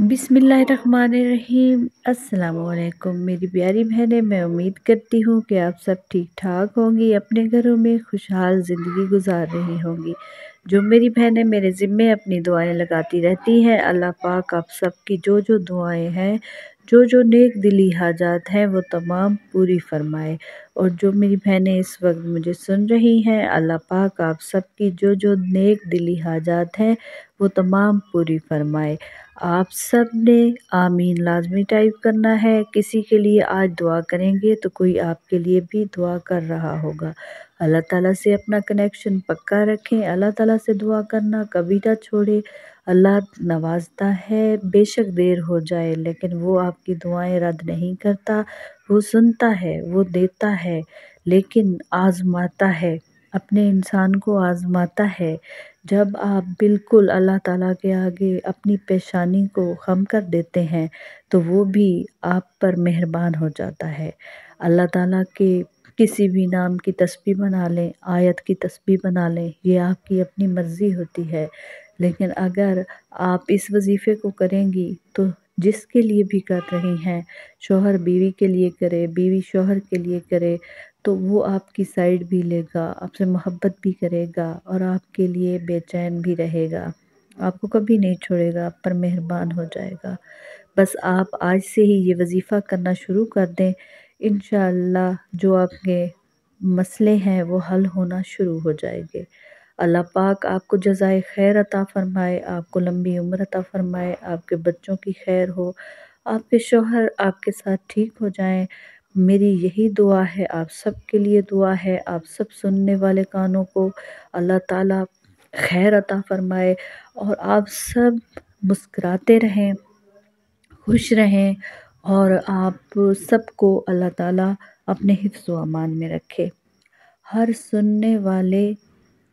बिस्मिल्लाहिर्रहमानिर्रहीम। अस्सलामुअलैकुम मेरी प्यारी बहनें, मैं उम्मीद करती हूँ कि आप सब ठीक ठाक होंगी, अपने घरों में खुशहाल ज़िंदगी गुजार रही होंगी। जो मेरी बहनें मेरे ज़िम्मे अपनी दुआएं लगाती रहती हैं, अल्लाह पाक आप सब की जो दुआएं हैं, जो नेक दिली हाजात हैं, वो तमाम पूरी फरमाए। और जो मेरी बहनें इस वक्त मुझे सुन रही हैं, अल्लाह पाक आप सब की जो नेक दिली हाजात हैं, वो तमाम पूरी फरमाए। आप सब ने आमीन लाजमी टाइप करना है। किसी के लिए आज दुआ करेंगे तो कोई आपके लिए भी दुआ कर रहा होगा। अल्लाह ताला से अपना कनेक्शन पक्का रखें। अल्लाह ताला से दुआ करना कभी ना छोड़े। अल्लाह नवाजता है, बेशक देर हो जाए लेकिन वो आपकी दुआएं रद्द नहीं करता। वो सुनता है, वो देता है, लेकिन आज़माता है, अपने इंसान को आज़माता है। जब आप बिल्कुल अल्लाह ताला के आगे अपनी पेशानी को खम कर देते हैं तो वो भी आप पर मेहरबान हो जाता है। अल्लाह ताला के किसी भी नाम की तस्बीह बना लें, आयत की तस्बीह बना लें, ये आपकी अपनी मर्ज़ी होती है। लेकिन अगर आप इस वजीफ़े को करेंगी तो जिसके लिए भी कर रही हैं, शौहर बीवी के लिए करे, बीवी शौहर के लिए करे, तो वो आपकी साइड भी लेगा, आपसे मोहब्बत भी करेगा और आपके लिए बेचैन भी रहेगा। आपको कभी नहीं छोड़ेगा, आप पर मेहरबान हो जाएगा। बस आप आज से ही ये वजीफ़ा करना शुरू कर दें, इंशाअल्लाह जो आपके मसले हैं वो हल होना शुरू हो जाएंगे। अल्लाह पाक आपको जज़ाए खैर अता फ़रमाए, आपको लंबी उम्र अता फ़रमाए, आपके बच्चों की खैर हो, आपके शौहर आपके साथ ठीक हो जाएं। मेरी यही दुआ है, आप सब के लिए दुआ है। आप सब सुनने वाले कानों को अल्लाह ताला खैर अता फ़रमाए और आप सब मुस्कुराते रहें, खुश रहें और आप सबको अल्लाह ताला अपने हिफ्ज़ व अमान में रखे। हर सुनने वाले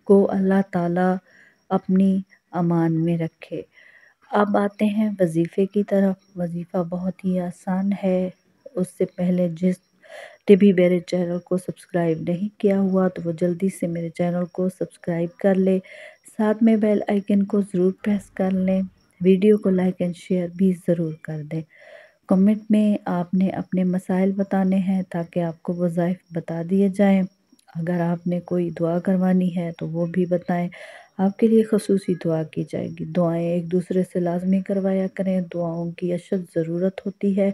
को अल्लाह ताला अपनी अमान में रखे। अब आते हैं वजीफ़े की तरफ। वजीफ़ा बहुत ही आसान है। उससे पहले जिसने भी मेरे चैनल को सब्सक्राइब नहीं किया हुआ तो वो जल्दी से मेरे चैनल को सब्सक्राइब कर ले, साथ में बेल आइकन को ज़रूर प्रेस कर लें, वीडियो को लाइक एंड शेयर भी ज़रूर कर दें। कमेंट में आपने अपने मसाइल बताने हैं ताकि आपको वज़ाइफ बता दिए जाएं। अगर आपने कोई दुआ करवानी है तो वो भी बताएं, आपके लिए ख़ुसूसी दुआ की जाएगी। दुआएं एक दूसरे से लाजमी करवाया करें, दुआओं की अशद ज़रूरत होती है।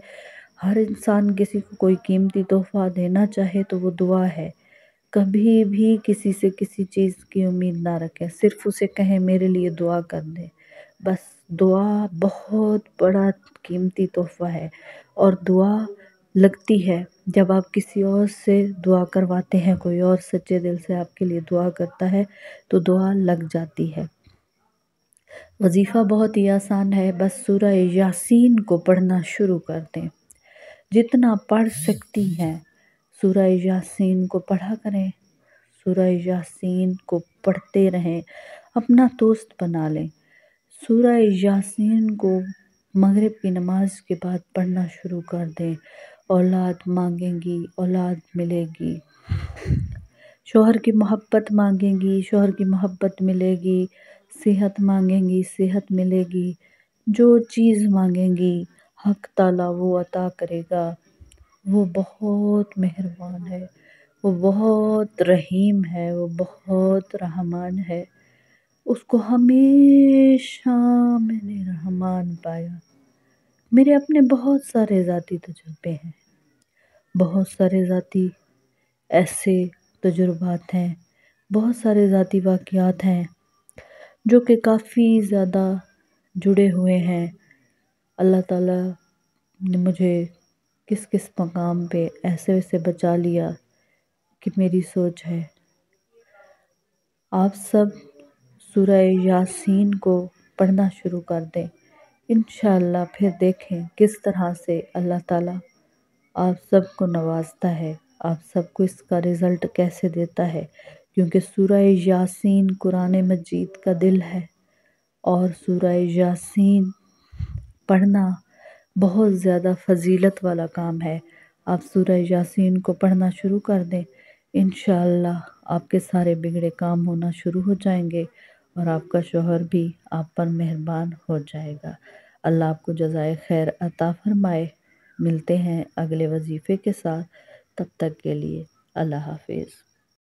हर इंसान किसी को कोई कीमती तोहफ़ा देना चाहे तो वो दुआ है। कभी भी किसी से किसी चीज़ की उम्मीद ना रखें, सिर्फ़ उसे कहें मेरे लिए दुआ कर दे। बस दुआ बहुत बड़ा कीमती तोहफ़ा है और दुआ लगती है जब आप किसी और से दुआ करवाते हैं, कोई और सच्चे दिल से आपके लिए दुआ करता है तो दुआ लग जाती है। वजीफ़ा बहुत ही आसान है, बस सूरह यासीन को पढ़ना शुरू कर दें। जितना पढ़ सकती हैं सूरह यासीन को पढ़ा करें। सूरह यासीन को पढ़ते रहें, अपना दोस्त बना लें। सूरह यासीन को मगरिब की नमाज के बाद पढ़ना शुरू कर दें। औलाद मांगेंगी, औलाद मिलेगी। शौहर की मोहब्बत मांगेंगी, शौहर की मोहब्बत मिलेगी। सेहत मांगेंगी, सेहत मिलेगी। जो चीज़ मांगेंगी हक ताला वो अता करेगा। वो बहुत मेहरबान है, वो बहुत रहीम है, वो बहुत रहमान है। उसको हमेशा मैंने रहमान पाया। मेरे अपने बहुत सारे ज़ाती तजुर्बे हैं, बहुत सारे ज़ाती ऐसे तजुर्बात हैं, बहुत सारे ज़ाती वाक़यात हैं जो कि काफ़ी ज़्यादा जुड़े हुए हैं। अल्लाह ताला ने मुझे किस किस मकाम पे ऐसे वैसे बचा लिया कि मेरी सोच है। आप सब सूरह यासीन को पढ़ना शुरू कर दें, इंशाअल्लाह फिर देखें किस तरह से अल्लाह ताला आप सबको नवाजता है, आप सबको इसका रिज़ल्ट कैसे देता है। क्योंकि सूरह यासीन कुरान मजीद का दिल है और सूरह यासीन पढ़ना बहुत ज़्यादा फ़जीलत वाला काम है। आप सूरह यासीन को पढ़ना शुरू कर दें, इंशाअल्लाह आपके सारे बिगड़े काम होना शुरू हो जाएंगे और आपका शौहर भी आप पर मेहरबान हो जाएगा। اللہ آپ کو جزائے خیر عطا فرمائے۔ ملتے ہیں اگلے وظیفے کے ساتھ، تب تک کے لیے اللہ حافظ۔